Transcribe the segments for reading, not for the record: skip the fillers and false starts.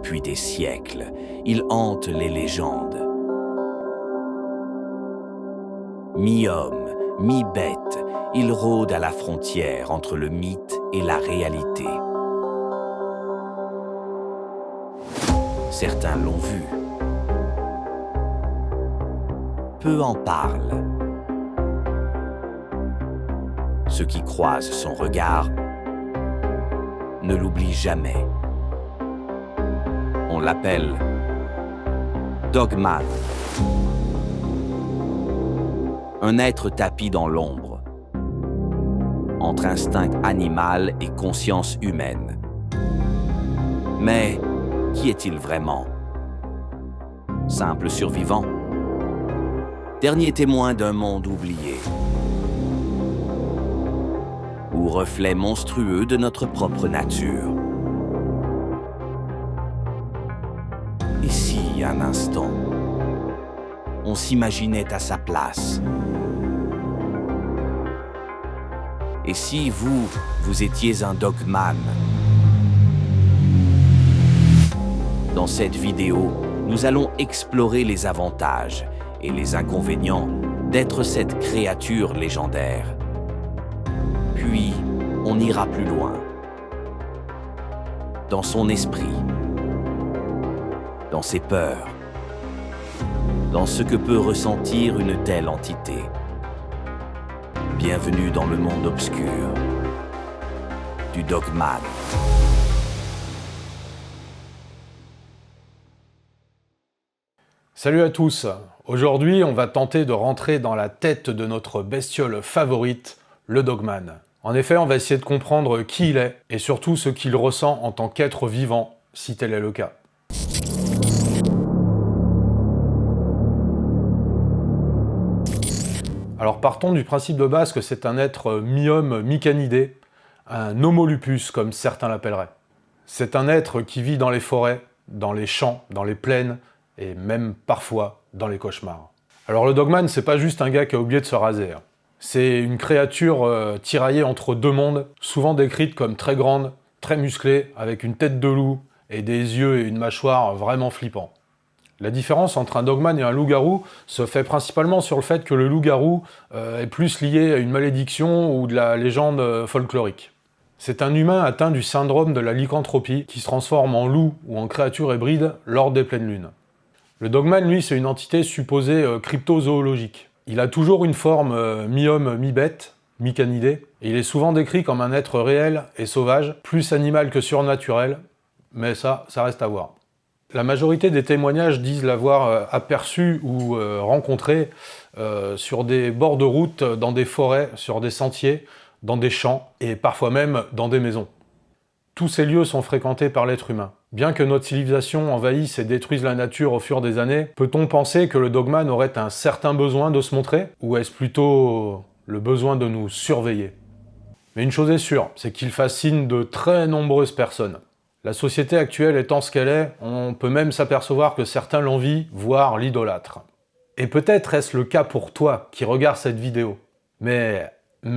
depuis des siècles. Il hante les légendes. Mi-homme, mi-bête, il rôde à la frontière entre le mythe et la réalité. Certains l'ont vu. Peu en parlent. Ceux qui croisent son regard ne l'oublient jamais. On l'appelle Dogman. Un être tapi dans l'ombre, entre instinct animal et conscience humaine. Mais qui est-il vraiment? Simple survivant? Dernier témoin d'un monde oublié? Ou reflet monstrueux de notre propre nature? Et si, un instant, on s'imaginait à sa place? Et si vous étiez un Dogman? Dans cette vidéo, nous allons explorer les avantages et les inconvénients d'être cette créature légendaire. Puis, on ira plus loin. Dans son esprit, dans ses peurs, dans ce que peut ressentir une telle entité. Bienvenue dans le monde obscur du Dogman. Salut à tous. Aujourd'hui, on va tenter de rentrer dans la tête de notre bestiole favorite, le Dogman. En effet, on va essayer de comprendre qui il est et surtout ce qu'il ressent en tant qu'être vivant, si tel est le cas. Alors partons du principe de base que c'est un être mi-homme, mi-canidé, un homolupus comme certains l'appelleraient. C'est un être qui vit dans les forêts, dans les champs, dans les plaines et même parfois dans les cauchemars. Alors le Dogman, c'est pas juste un gars qui a oublié de se raser. C'est une créature tiraillée entre deux mondes, souvent décrite comme très grande, très musclée, avec une tête de loup et des yeux et une mâchoire vraiment flippants. La différence entre un Dogman et un loup-garou se fait principalement sur le fait que le loup-garou est plus lié à une malédiction ou de la légende folklorique. C'est un humain atteint du syndrome de la lycanthropie qui se transforme en loup ou en créature hybride lors des pleines lunes. Le Dogman, lui, c'est une entité supposée cryptozoologique. Il a toujours une forme mi-homme, mi-bête, mi-canidé, et il est souvent décrit comme un être réel et sauvage, plus animal que surnaturel, mais ça reste à voir. La majorité des témoignages disent l'avoir aperçu ou rencontré sur des bords de route, dans des forêts, sur des sentiers, dans des champs et parfois même dans des maisons. Tous ces lieux sont fréquentés par l'être humain. Bien que notre civilisation envahisse et détruise la nature au fur des années, peut-on penser que le Dogman aurait un certain besoin de se montrer? Ou est-ce plutôt le besoin de nous surveiller? Mais une chose est sûre, c'est qu'il fascine de très nombreuses personnes. La société actuelle étant ce qu'elle est, on peut même s'apercevoir que certains l'envient, voire l'idolâtrent. Et peut-être est-ce le cas pour toi qui regardes cette vidéo. Mais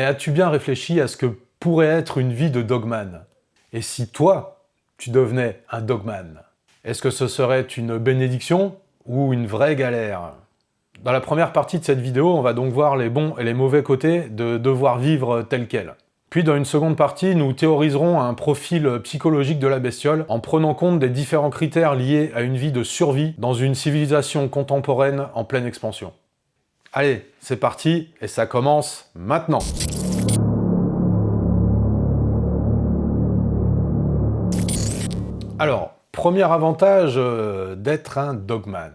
as-tu bien réfléchi à ce que pourrait être une vie de Dogman? Et si toi, tu devenais un Dogman? Est-ce que ce serait une bénédiction ou une vraie galère? Dans la première partie de cette vidéo, on va donc voir les bons et les mauvais côtés de devoir vivre tel quel. Puis dans une seconde partie, nous théoriserons un profil psychologique de la bestiole en prenant compte des différents critères liés à une vie de survie dans une civilisation contemporaine en pleine expansion. Allez, c'est parti, et ça commence maintenant. Alors, premier avantage d'être un Dogman.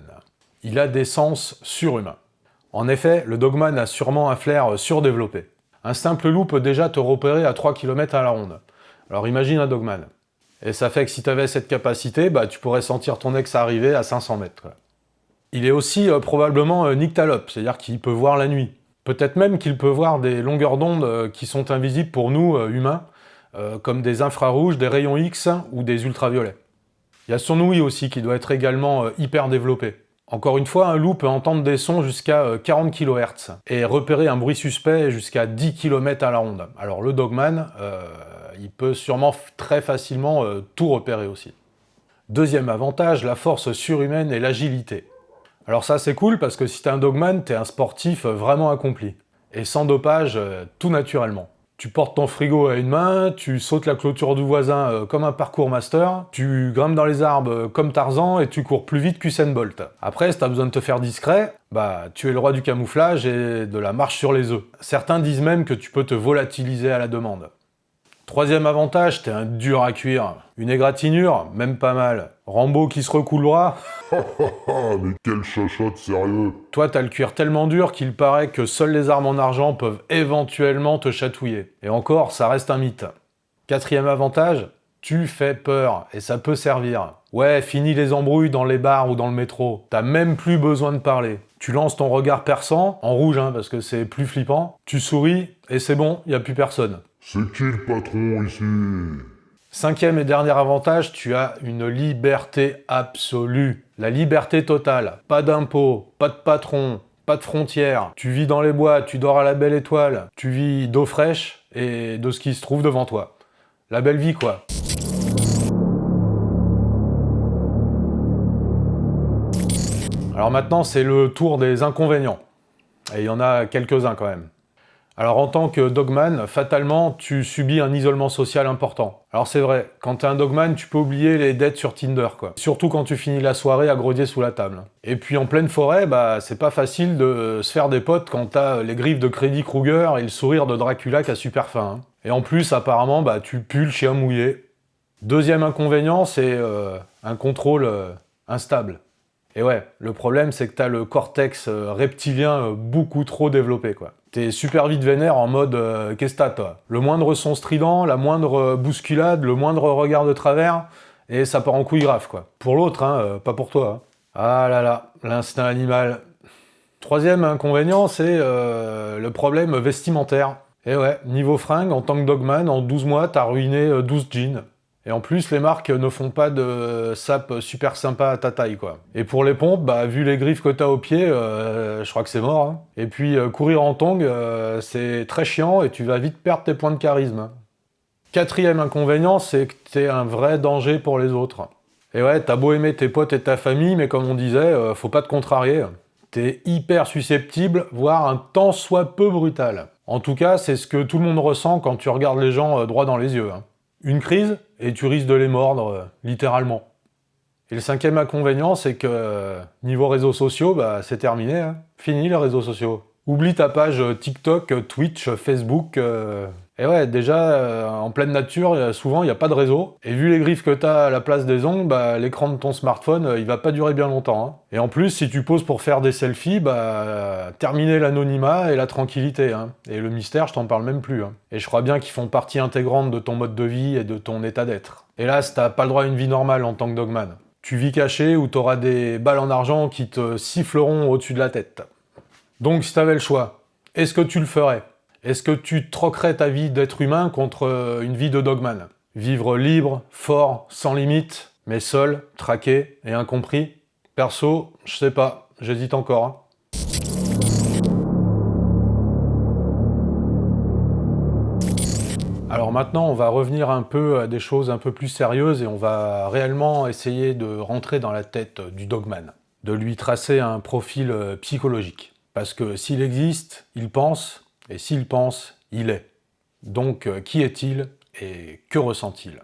Il a des sens surhumains. En effet, le Dogman a sûrement un flair surdéveloppé. Un simple loup peut déjà te repérer à 3 km à la ronde. Alors imagine un Dogman. Et ça fait que si tu avais cette capacité, tu pourrais sentir ton ex arriver à 500 mètres. Il est aussi probablement nyctalope, c'est-à-dire qu'il peut voir la nuit. Peut-être même qu'il peut voir des longueurs d'onde qui sont invisibles pour nous, humains, comme des infrarouges, des rayons X ou des ultraviolets. Il y a son ouïe aussi qui doit être également hyper développée. Encore une fois, un loup peut entendre des sons jusqu'à 40 kHz et repérer un bruit suspect jusqu'à 10 km à la ronde. Alors le Dogman, il peut sûrement très facilement tout repérer aussi. Deuxième avantage, la force surhumaine et l'agilité. Alors ça c'est cool parce que si t'es un dogman, t'es un sportif vraiment accompli. Et sans dopage, tout naturellement. Tu portes ton frigo à une main, tu sautes la clôture du voisin comme un parkour master, tu grimpes dans les arbres comme Tarzan et tu cours plus vite qu'Usain Bolt. Après, si t'as besoin de te faire discret, bah tu es le roi du camouflage et de la marche sur les œufs. Certains disent même que tu peux te volatiliser à la demande. Troisième avantage, t'es un dur à cuire. Une égratignure, même pas mal. Rambo qui se recoulera. Mais quel chachotte sérieux. Toi, t'as le cuir tellement dur qu'il paraît que seules les armes en argent peuvent éventuellement te chatouiller. Et encore, ça reste un mythe. Quatrième avantage, tu fais peur, et ça peut servir. Ouais, fini les embrouilles dans les bars ou dans le métro. T'as même plus besoin de parler. Tu lances ton regard perçant, en rouge parce que c'est plus flippant. Tu souris, et c'est bon, y a plus personne. C'est qui le patron ici? Cinquième et dernier avantage, tu as une liberté absolue. La liberté totale. Pas d'impôts, pas de patron, pas de frontières. Tu vis dans les bois, tu dors à la belle étoile. Tu vis d'eau fraîche et de ce qui se trouve devant toi. La belle vie, quoi. Alors maintenant, c'est le tour des inconvénients. Et il y en a quelques-uns quand même. Alors en tant que dogman, fatalement, tu subis un isolement social important. Alors c'est vrai, quand t'es un dogman, tu peux oublier les dates sur Tinder, quoi. Surtout quand tu finis la soirée à grogner sous la table. Et puis en pleine forêt, bah c'est pas facile de se faire des potes quand t'as les griffes de Freddy Krueger et le sourire de Dracula qui a super faim. Et en plus, apparemment, bah tu pues le chien mouillé. Deuxième inconvénient, c'est un contrôle instable. Et ouais, le problème, c'est que t'as le cortex reptilien beaucoup trop développé, quoi. T'es super vite vénère en mode qu'est-ce que t'as, toi? Le moindre son strident, la moindre bousculade, le moindre regard de travers, et ça part en couille grave, quoi. Pour l'autre, pas pour toi. Ah là là, l'instinct animal. Troisième inconvénient, c'est le problème vestimentaire. Et ouais, niveau fringue, en tant que dogman, en 12 mois, t'as ruiné 12 jeans. Et en plus, les marques ne font pas de sap super sympa à ta taille, quoi. Et pour les pompes, bah, vu les griffes que t'as aux pieds, je crois que c'est mort. Et puis, courir en tongs, c'est très chiant et tu vas vite perdre tes points de charisme. Quatrième inconvénient, c'est que t'es un vrai danger pour les autres. Et ouais, t'as beau aimer tes potes et ta famille, mais comme on disait, faut pas te contrarier. T'es hyper susceptible, voire un tant soit peu brutal. En tout cas, c'est ce que tout le monde ressent quand tu regardes les gens droit dans les yeux. Une crise, et tu risques de les mordre, littéralement. Et le cinquième inconvénient, c'est que niveau réseaux sociaux, bah c'est terminé. Fini les réseaux sociaux. Oublie ta page TikTok, Twitch, Facebook. Et ouais, déjà, en pleine nature, souvent, il n'y a pas de réseau. Et vu les griffes que t'as à la place des ongles, bah, l'écran de ton smartphone, il va pas durer bien longtemps. Et en plus, si tu poses pour faire des selfies, bah, terminer l'anonymat et la tranquillité. Et le mystère, je t'en parle même plus. Et je crois bien qu'ils font partie intégrante de ton mode de vie et de ton état d'être. Hélas, t'as pas le droit à une vie normale en tant que dogman. Tu vis caché ou t'auras des balles en argent qui te siffleront au-dessus de la tête. Donc, si t'avais le choix, est-ce que tu le ferais ? Est-ce que tu troquerais ta vie d'être humain contre une vie de dogman? Vivre libre, fort, sans limite, mais seul, traqué et incompris? Perso, je sais pas, j'hésite encore. Alors maintenant, on va revenir un peu à des choses un peu plus sérieuses et on va réellement essayer de rentrer dans la tête du dogman, de lui tracer un profil psychologique. Parce que s'il existe, il pense, et s'il pense, il est. Donc, qui est-il et que ressent-il?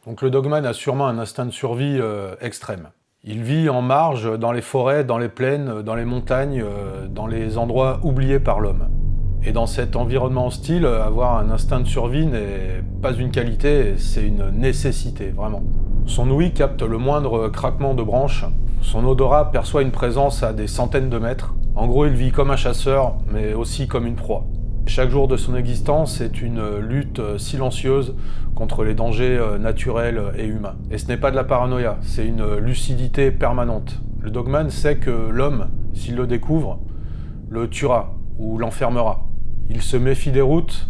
Donc le dogman a sûrement un instinct de survie extrême. Il vit en marge, dans les forêts, dans les plaines, dans les montagnes, dans les endroits oubliés par l'homme. Et dans cet environnement hostile, avoir un instinct de survie n'est pas une qualité, c'est une nécessité, vraiment. Son ouïe capte le moindre craquement de branches, son odorat perçoit une présence à des centaines de mètres. En gros, il vit comme un chasseur, mais aussi comme une proie. Chaque jour de son existence est une lutte silencieuse contre les dangers naturels et humains. Et ce n'est pas de la paranoïa, c'est une lucidité permanente. Le dogman sait que l'homme, s'il le découvre, le tuera ou l'enfermera. Il se méfie des routes,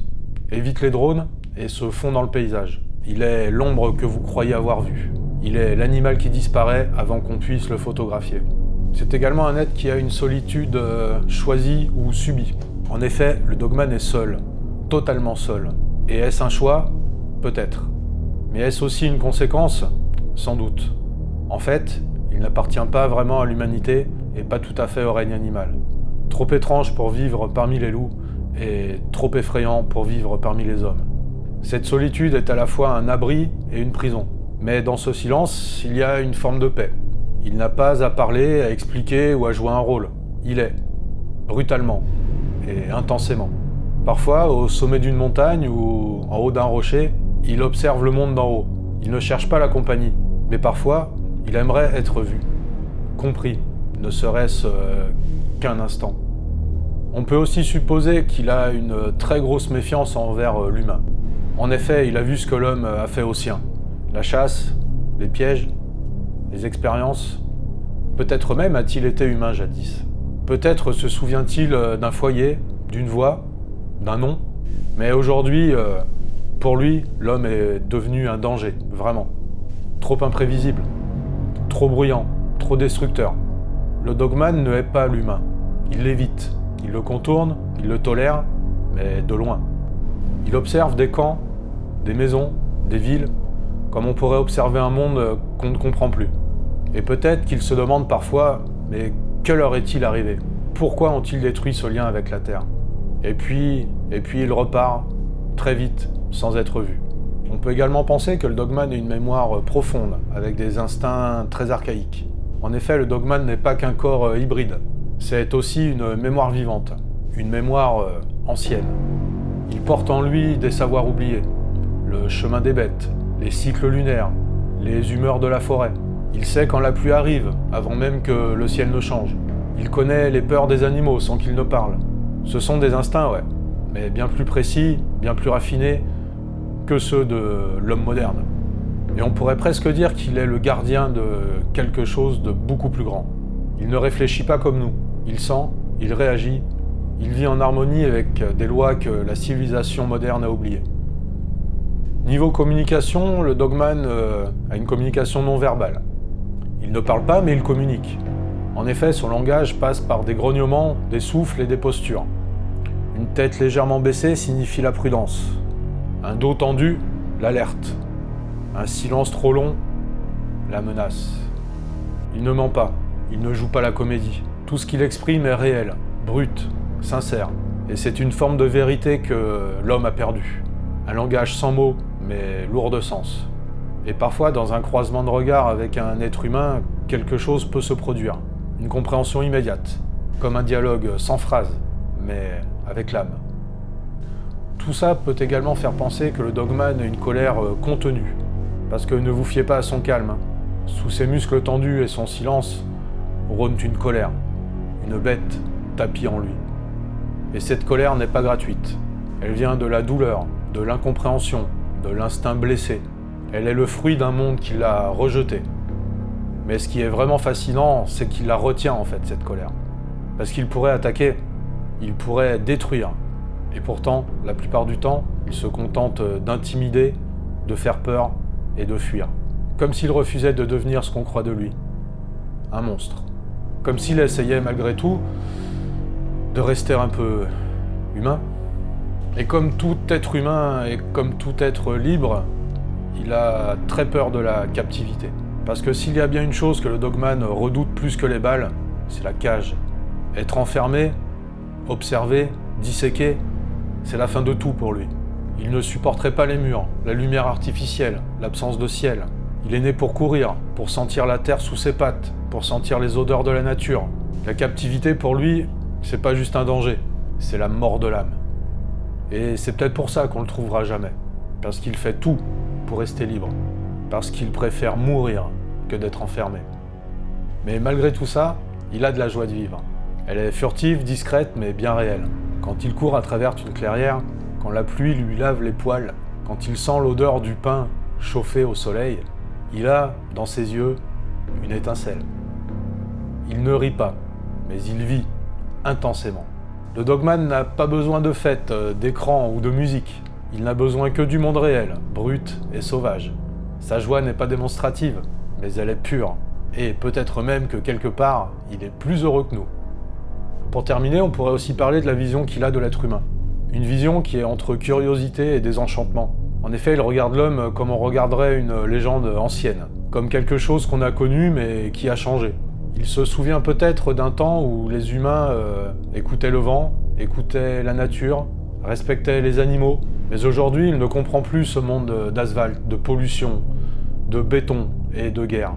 évite les drones et se fond dans le paysage. Il est l'ombre que vous croyez avoir vue. Il est l'animal qui disparaît avant qu'on puisse le photographier. C'est également un être qui a une solitude choisie ou subie. En effet, le dogman est seul, totalement seul. Et est-ce un choix? Peut-être. Mais est-ce aussi une conséquence? Sans doute. En fait, il n'appartient pas vraiment à l'humanité et pas tout à fait au règne animal. Trop étrange pour vivre parmi les loups et trop effrayant pour vivre parmi les hommes. Cette solitude est à la fois un abri et une prison. Mais dans ce silence, il y a une forme de paix. Il n'a pas à parler, à expliquer ou à jouer un rôle. Il est, brutalement et intensément. Parfois, au sommet d'une montagne ou en haut d'un rocher, il observe le monde d'en haut. Il ne cherche pas la compagnie, mais parfois, il aimerait être vu, compris, ne serait-ce qu'un instant. On peut aussi supposer qu'il a une très grosse méfiance envers l'humain. En effet, il a vu ce que l'homme a fait aux siens. La chasse, les pièges, les expériences. Peut-être même a-t-il été humain jadis. Peut-être se souvient-il d'un foyer, d'une voix, d'un nom. Mais aujourd'hui, pour lui, l'homme est devenu un danger, vraiment. Trop imprévisible, trop bruyant, trop destructeur. Le dogman ne hait pas l'humain. Il l'évite, il le contourne, il le tolère, mais de loin. Il observe des camps, des maisons, des villes, comme on pourrait observer un monde qu'on ne comprend plus. Et peut-être qu'il se demande parfois, mais que leur est-il arrivé? Pourquoi ont-ils détruit ce lien avec la Terre? Et puis il repart, très vite, sans être vu. On peut également penser que le dogman a une mémoire profonde, avec des instincts très archaïques. En effet, le dogman n'est pas qu'un corps hybride, c'est aussi une mémoire vivante, une mémoire ancienne. Il porte en lui des savoirs oubliés, le chemin des bêtes, les cycles lunaires, les humeurs de la forêt. Il sait quand la pluie arrive, avant même que le ciel ne change. Il connaît les peurs des animaux sans qu'ils ne parlent. Ce sont des instincts, ouais, mais bien plus précis, bien plus raffinés que ceux de l'homme moderne. Et on pourrait presque dire qu'il est le gardien de quelque chose de beaucoup plus grand. Il ne réfléchit pas comme nous. Il sent, il réagit, il vit en harmonie avec des lois que la civilisation moderne a oubliées. Niveau communication, le dogman a une communication non verbale. Il ne parle pas, mais il communique. En effet, son langage passe par des grognements, des souffles et des postures. Une tête légèrement baissée signifie la prudence. Un dos tendu, l'alerte. Un silence trop long, la menace. Il ne ment pas, il ne joue pas la comédie. Tout ce qu'il exprime est réel, brut, sincère. Et c'est une forme de vérité que l'homme a perdue. Un langage sans mots, mais lourd de sens. Et parfois, dans un croisement de regard avec un être humain, quelque chose peut se produire. Une compréhension immédiate, comme un dialogue sans phrase, mais avec l'âme. Tout ça peut également faire penser que le dogman a une colère contenue, parce que ne vous fiez pas à son calme. Sous ses muscles tendus et son silence, rône une colère, une bête tapie en lui. Et cette colère n'est pas gratuite. Elle vient de la douleur, de l'incompréhension, de l'instinct blessé. Elle est le fruit d'un monde qui l'a rejeté. Mais ce qui est vraiment fascinant, c'est qu'il la retient en fait, cette colère. Parce qu'il pourrait attaquer, il pourrait détruire. Et pourtant, la plupart du temps, il se contente d'intimider, de faire peur et de fuir. Comme s'il refusait de devenir ce qu'on croit de lui. Un monstre. Comme s'il essayait malgré tout de rester un peu humain. Et comme tout être humain et comme tout être libre, il a très peur de la captivité. Parce que s'il y a bien une chose que le dogman redoute plus que les balles, c'est la cage. Être enfermé, observé, disséqué, c'est la fin de tout pour lui. Il ne supporterait pas les murs, la lumière artificielle, l'absence de ciel. Il est né pour courir, pour sentir la terre sous ses pattes, pour sentir les odeurs de la nature. La captivité pour lui, c'est pas juste un danger, c'est la mort de l'âme. Et c'est peut-être pour ça qu'on le trouvera jamais. Parce qu'il fait tout pour rester libre. Parce qu'il préfère mourir que d'être enfermé. Mais malgré tout ça, il a de la joie de vivre. Elle est furtive, discrète, mais bien réelle. Quand il court à travers une clairière, quand la pluie lui lave les poils, quand il sent l'odeur du pain chauffé au soleil, il a, dans ses yeux, une étincelle. Il ne rit pas, mais il vit intensément. Le dogman n'a pas besoin de fêtes, d'écran ou de musique. Il n'a besoin que du monde réel, brut et sauvage. Sa joie n'est pas démonstrative, mais elle est pure. Et peut-être même que quelque part, il est plus heureux que nous. Pour terminer, on pourrait aussi parler de la vision qu'il a de l'être humain. Une vision qui est entre curiosité et désenchantement. En effet, il regarde l'homme comme on regarderait une légende ancienne. comme quelque chose qu'on a connu mais qui a changé. Il se souvient peut-être d'un temps où les humains écoutaient le vent, écoutaient la nature, respectaient les animaux, mais aujourd'hui il ne comprend plus ce monde d'asphalte, de pollution, de béton et de guerre.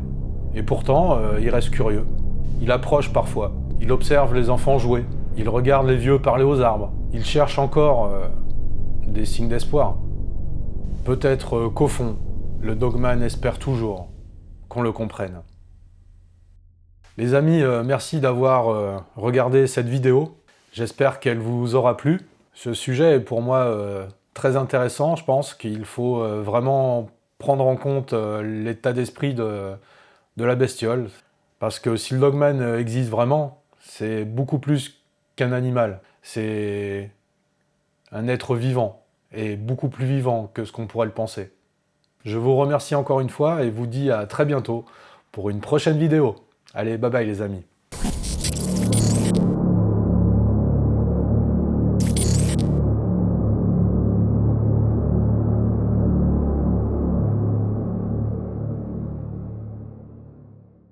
Et pourtant, il reste curieux. Il approche parfois, il observe les enfants jouer, il regarde les vieux parler aux arbres, il cherche encore des signes d'espoir. Peut-être qu'au fond, le dogman espère toujours qu'on le comprenne. Les amis, merci d'avoir regardé cette vidéo. J'espère qu'elle vous aura plu. Ce sujet est pour moi très intéressant. Je pense qu'il faut vraiment prendre en compte l'état d'esprit de la bestiole. Parce que si le dogman existe vraiment, c'est beaucoup plus qu'un animal. C'est un être vivant, et beaucoup plus vivant que ce qu'on pourrait le penser. Je vous remercie encore une fois et vous dis à très bientôt pour une prochaine vidéo. Allez, bye bye les amis.